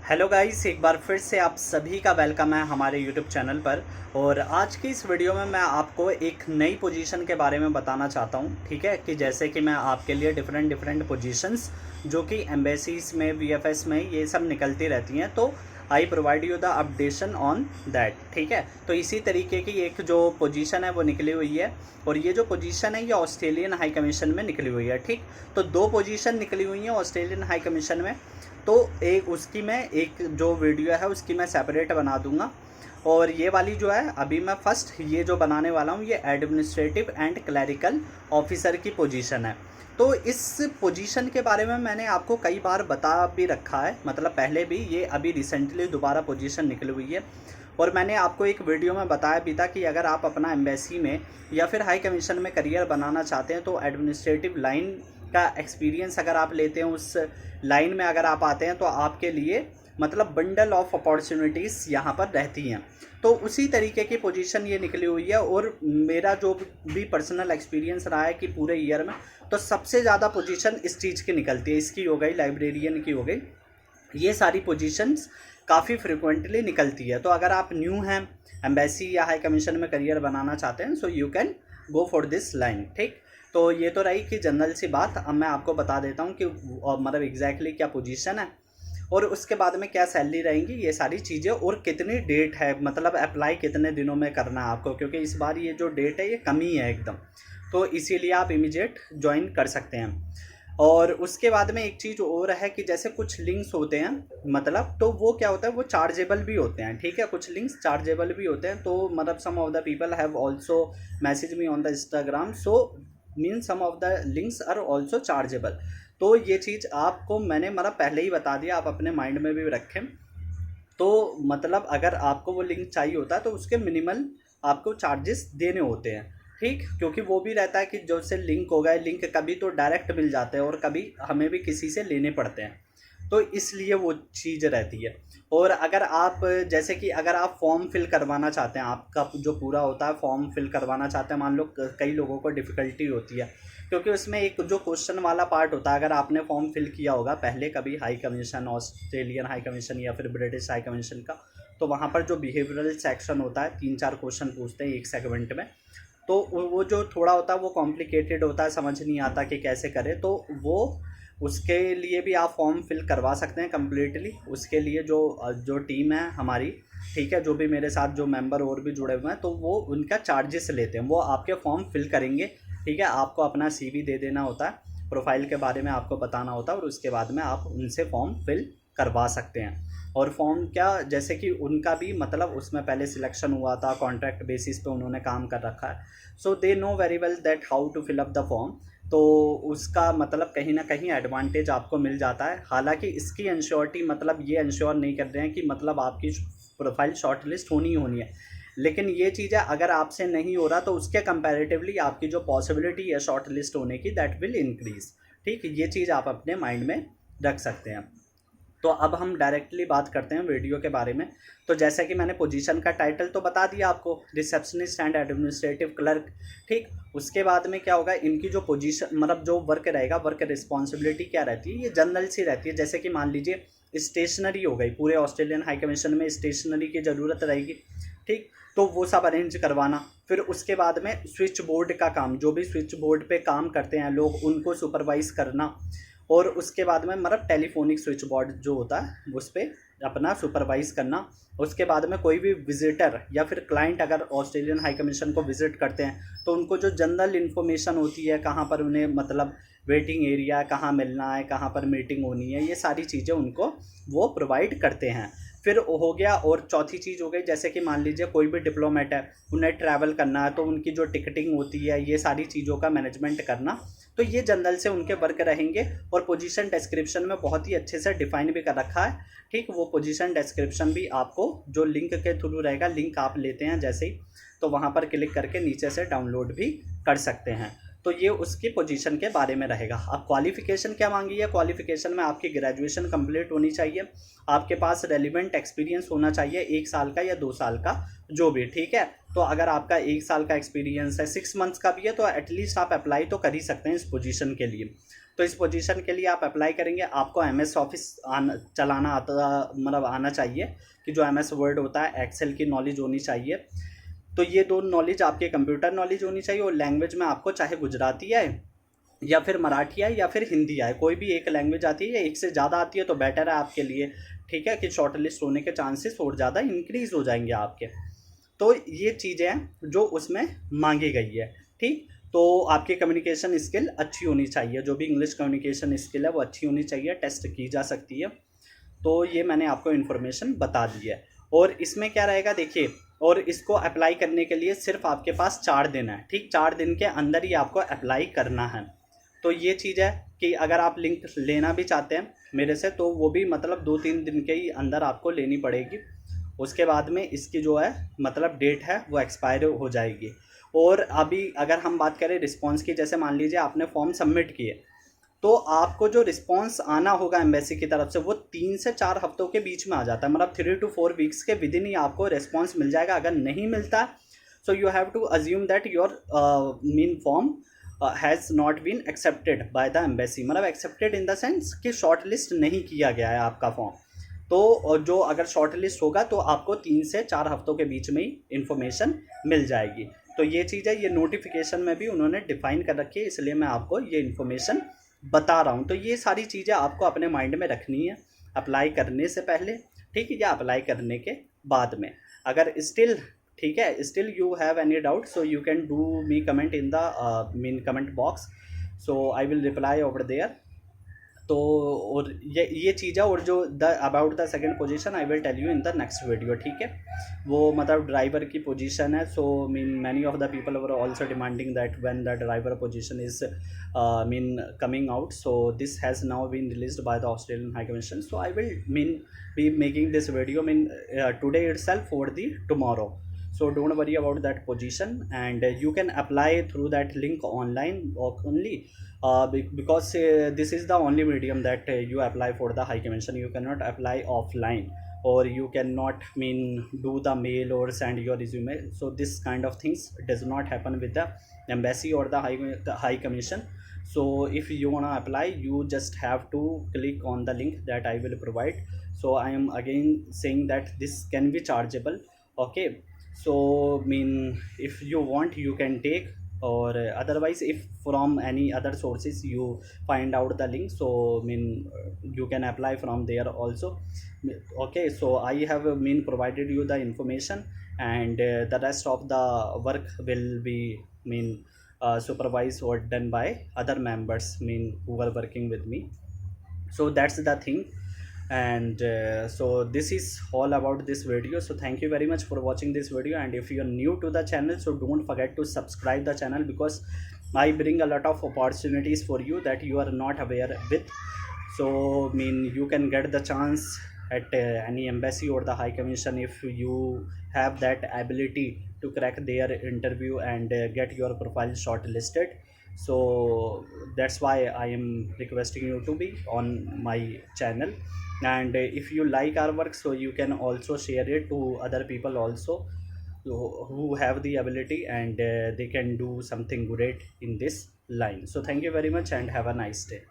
Hello guys, एक बार फिर से आप सभी का वेलकम है हमारे यूट्यूब चैनल पर। और आज की इस वीडियो में मैं आपको एक नई पोजीशन के बारे में बताना चाहता हूं। ठीक है कि जैसे कि मैं आपके लिए डिफरेंट डिफरेंट पोजीशंस जो कि एम्बेसीज में, वीएफएस में ये सब निकलती रहती हैं, तो I provide you the updation on that. ठीक है, तो इसी तरीके की एक जो पोजीशन है वो निकली हुई है। और ये जो पोजीशन है ये ऑस्ट्रेलियन हाई कमीशन में निकली हुई है। ठीक, तो दो पोजीशन निकली हुई हैं ऑस्ट्रेलियन हाई कमीशन में। तो एक उसकी मैं एक जो वीडियो है उसकी मैं सेपरेट बना दूंगा। और ये वाली जो है अभी मैं फर्स्ट ये जो बनाने वाला हूँ ये एडमिनिस्ट्रेटिव एंड क्लरिकल ऑफिसर की पोजीशन है। तो इस पोजीशन के बारे में मैंने आपको कई बार बता भी रखा है, मतलब पहले भी, ये अभी रिसेंटली दोबारा पोजीशन निकली हुई है। और मैंने आपको एक वीडियो में बताया भी था कि अगर आप अपना एम्बेसी में या फिर हाई कमीशन में करियर बनाना चाहते हैं तो एडमिनिस्ट्रेटिव लाइन का एक्सपीरियंस अगर आप लेते हैं, उस लाइन में अगर आप आते हैं तो आपके लिए मतलब बंडल ऑफ अपॉर्चुनिटीज़ यहाँ पर रहती हैं। तो उसी तरीके की पोजीशन ये निकली हुई है। और मेरा जो भी पर्सनल एक्सपीरियंस रहा है कि पूरे ईयर में तो सबसे ज़्यादा पोजीशन इस चीज़ की निकलती है। इसकी हो गई, लाइब्रेरियन की हो गई, ये सारी पोजीशंस काफ़ी फ्रिक्वेंटली निकलती है। तो अगर आप न्यू हैं, एम्बेसी या हाई कमीशन में करियर बनाना चाहते हैं, सो you can go for this line. ठीक, तो ये तो रही कि जनरल सी बात। अब मैं आपको बता देता हूँ कि मतलब एग्जैक्टली क्या पोजीशन है और उसके बाद में क्या सैलरी रहेंगी, ये सारी चीज़ें, और कितनी डेट है, मतलब अप्लाई कितने दिनों में करना है आपको, क्योंकि इस बार ये जो डेट है ये कम ही है एकदम। तो इसीलिए आप इमीडिएट ज्वाइन कर सकते हैं। और उसके बाद में एक चीज़ और है कि जैसे कुछ लिंक्स होते हैं, मतलब तो वो क्या होता है, वो चार्जेबल भी होते हैं। ठीक है, कुछ लिंक्स चार्जेबल भी होते हैं। तो मतलब some of the people have also message me on the Instagram, so mean some of the links are also chargeable. तो ये चीज़ आपको मैंने मतलब पहले ही बता दिया, आप अपने माइंड में भी रखें। तो मतलब अगर आपको वो लिंक चाहिए होता है तो उसके मिनिमल आपको चार्जेस देने होते हैं। ठीक, क्योंकि वो भी रहता है कि जो से लिंक हो गए, लिंक कभी तो डायरेक्ट मिल जाते हैं और कभी हमें भी किसी से लेने पड़ते हैं, तो इसलिए वो चीज़ रहती है। और अगर आप जैसे कि अगर आप फॉर्म फिल करवाना चाहते हैं, आपका जो पूरा होता है फॉर्म फिल करवाना चाहते हैं, मान लो कई लोगों को डिफ़िकल्टी होती है क्योंकि उसमें एक जो क्वेश्चन वाला पार्ट होता है, अगर आपने फॉर्म फिल किया होगा पहले कभी high commission, Australian high commission या फिर ब्रिटिश हाई कमीशन का, तो वहाँ पर जो बिहेवियरल सेक्शन होता है 3-4 क्वेश्चन पूछते हैं एक सेगमेंट में। तो वो जो थोड़ा होता है वो कॉम्प्लिकेटेड होता है, समझ नहीं आता कि कैसे करें। तो वो उसके लिए भी आप फॉर्म फिल करवा सकते हैं कम्प्लीटली। उसके लिए जो जो टीम है हमारी, ठीक है, जो भी मेरे साथ जो मेंबर और भी जुड़े हुए हैं, तो वो उनका चार्जेस लेते हैं, वो आपके फॉर्म फिल करेंगे। ठीक है, आपको अपना सीवी दे देना होता है, प्रोफाइल के बारे में आपको बताना होता है और उसके बाद में आप उनसे फॉर्म फिल करवा सकते हैं। और फॉर्म क्या, जैसे कि उनका भी मतलब उसमें पहले सिलेक्शन हुआ था, कॉन्ट्रैक्ट बेसिस पे उन्होंने काम कर रखा है, so they know very well that how to fill up the form. तो उसका मतलब कहीं ना कहीं एडवांटेज आपको मिल जाता है। हालांकि इसकी इंश्योरिटी मतलब ये इंश्योर नहीं कर रहे हैं कि मतलब आपकी प्रोफाइल शॉर्ट लिस्ट होनी ही होनी है, लेकिन ये चीज़ है अगर आपसे नहीं हो रहा तो उसके कंपैरेटिवली आपकी जो पॉसिबिलिटी है शॉर्ट लिस्ट होने की, दैट विल इंक्रीज। ठीक, ये चीज़ आप अपने माइंड में रख सकते हैं। तो अब हम डायरेक्टली बात करते हैं वीडियो के बारे में। तो जैसे कि मैंने पोजीशन का टाइटल तो बता दिया आपको, रिसेप्शनिस्ट एंड एडमिनिस्ट्रेटिव क्लर्क। ठीक, उसके बाद में क्या होगा, इनकी जो पोजीशन मतलब जो वर्क रहेगा, वर्क रिस्पॉन्सिबिलिटी क्या रहती है, ये जनरल सी रहती है। जैसे कि मान लीजिए स्टेशनरी हो गई, पूरे ऑस्ट्रेलियन हाई कमीशन में स्टेशनरी की ज़रूरत रहेगी। ठीक, तो वो सब अरेंज करवाना। फिर उसके बाद में स्विच बोर्ड का काम, जो भी स्विच बोर्ड पे काम करते हैं लोग उनको सुपरवाइज़ करना। और उसके बाद में मतलब टेलीफोनिक स्विच बोर्ड जो होता है उस पर अपना सुपरवाइज करना। उसके बाद में कोई भी विजिटर या फिर क्लाइंट अगर ऑस्ट्रेलियन हाई कमीशन को विजिट करते हैं तो उनको जो जनरल इन्फॉर्मेशन होती है, कहाँ पर उन्हें मतलब वेटिंग एरिया, कहाँ मिलना है, कहाँ पर मीटिंग होनी है, ये सारी चीज़ें उनको वो प्रोवाइड करते हैं। फिर हो गया, और चौथी चीज़ हो गई जैसे कि मान लीजिए कोई भी डिप्लोमेट है, उन्हें ट्रैवल करना है तो उनकी जो टिकटिंग होती है, ये सारी चीज़ों का मैनेजमेंट करना। तो ये जनरल से उनके वर्क रहेंगे। और पोजीशन डिस्क्रिप्शन में बहुत ही अच्छे से डिफाइन भी कर रखा है। ठीक, वो पोजीशन डिस्क्रिप्शन भी आपको जो लिंक के थ्रू रहेगा, लिंक आप लेते हैं जैसे ही, तो वहाँ पर क्लिक करके नीचे से डाउनलोड भी कर सकते हैं। तो ये उसकी पोजीशन के बारे में रहेगा। अब क्वालिफ़िकेशन क्या मांगी है, क्वालिफ़िकेशन में आपकी ग्रेजुएशन कंप्लीट होनी चाहिए, आपके पास रेलिवेंट एक्सपीरियंस होना चाहिए 1 साल का या 2 साल का, जो भी। ठीक है, तो अगर आपका 1 साल का एक्सपीरियंस है, 6 मंथ्स का भी है, तो एटलीस्ट आप अप्लाई तो कर ही सकते हैं इस पोजीशन के लिए। तो इस पोजीशन के लिए आप अप्लाई करेंगे, आपको MS ऑफिस चलाना आता, मतलब आना चाहिए, कि जो MS वर्ड होता है, एक्सेल की नॉलेज होनी चाहिए। तो ये दो नॉलेज आपके कंप्यूटर नॉलेज होनी चाहिए, और लैंग्वेज में आपको चाहे गुजराती आए या फिर मराठी आए या फिर हिंदी आए, कोई भी एक लैंग्वेज आती है, एक से ज़्यादा आती है तो बेटर है आपके लिए, ठीक है, कि शॉर्ट लिस्ट होने के चांसेस और ज़्यादा इंक्रीज हो जाएंगे आपके। तो ये चीज़ें हैं जो उसमें मांगी गई है, ठीक। तो आपकी कम्युनिकेशन स्किल अच्छी होनी चाहिए, जो भी इंग्लिश कम्युनिकेशन स्किल है वो अच्छी होनी चाहिए, टेस्ट की जा सकती है। तो ये मैंने आपको इन्फॉर्मेशन बता दी है। और इसमें क्या रहेगा देखिए, और इसको अप्लाई करने के लिए सिर्फ आपके पास 4 दिन है, ठीक, 4 दिन के अंदर ही आपको अप्लाई करना है। तो ये चीज़ है कि अगर आप लिंक लेना भी चाहते हैं मेरे से, तो वो भी मतलब 2-3 दिन के ही अंदर आपको लेनी पड़ेगी। उसके बाद में इसकी जो है मतलब डेट है वो एक्सपायर हो जाएगी। और अभी अगर हम बात करें रिस्पॉन्स की, जैसे मान लीजिए आपने फॉर्म सबमिट किए, तो आपको जो रिस्पॉन्स आना होगा एम्बेसी की तरफ से वो 3 से 4 हफ्तों के बीच में आ जाता है, मतलब 3 to 4 वीक्स के विद इन ही आपको रिस्पॉन्स मिल जाएगा। अगर नहीं मिलता, so you have to assume that your mean form has not been accepted by the embassy, मतलब एक्सेप्टेड इन द सेंस कि शॉर्ट लिस्ट नहीं किया गया है आपका फॉर्म। तो जो अगर शॉर्ट लिस्ट होगा तो आपको 3 से 4 हफ्तों के बीच में ही इन्फॉर्मेशन मिल जाएगी। तो ये चीज़ है, ये नोटिफिकेशन में भी उन्होंने डिफाइन कर रखी है, इसलिए मैं आपको ये इन्फॉर्मेशन बता रहा हूँ। तो ये सारी चीज़ें आपको अपने माइंड में रखनी है अप्लाई करने से पहले, ठीक है, या अप्लाई करने के बाद में। अगर स्टिल, ठीक है, still you have any doubt, so you can do me comment in the mean comment box, so I will reply over there. तो और ये चीज़ है, और जो the about the second position I will tell you in the next video, ठीक है। वो मतलब ड्राइवर की पोजीशन है, so mean many of the people were also demanding that when the driver position is mean coming out, so this has now been released by the Australian high commission, so I will mean be making this video today itself for the tomorrow, so don't worry about that position, and you can apply through that link online only, because this is the only medium that you apply for the high commission. You cannot apply offline, or you cannot do the mail or send your resume, so this kind of things does not happen with the embassy or the high commission. So if you want to apply, you just have to click on the link that I will provide. So I am again saying that this can be chargeable, okay. So if you want you can take, or otherwise if from any other sources you find out the link, so you can apply from there also, okay. So I have provided you the information, and the rest of the work will be supervised or done by other members who are working with me. So that's the thing, and so this is all about this video. So thank you very much for watching this video, and if you are new to the channel, so don't forget to subscribe the channel, because I bring a lot of opportunities for you that you are not aware with. So you can get the chance at any embassy or the high commission if you have that ability to crack their interview and get your profile shortlisted. So that's why I am requesting you to be on my channel, and if you like our work, so you can also share it to other people also who have the ability, and they can do something great in this line. So thank you very much and have a nice day.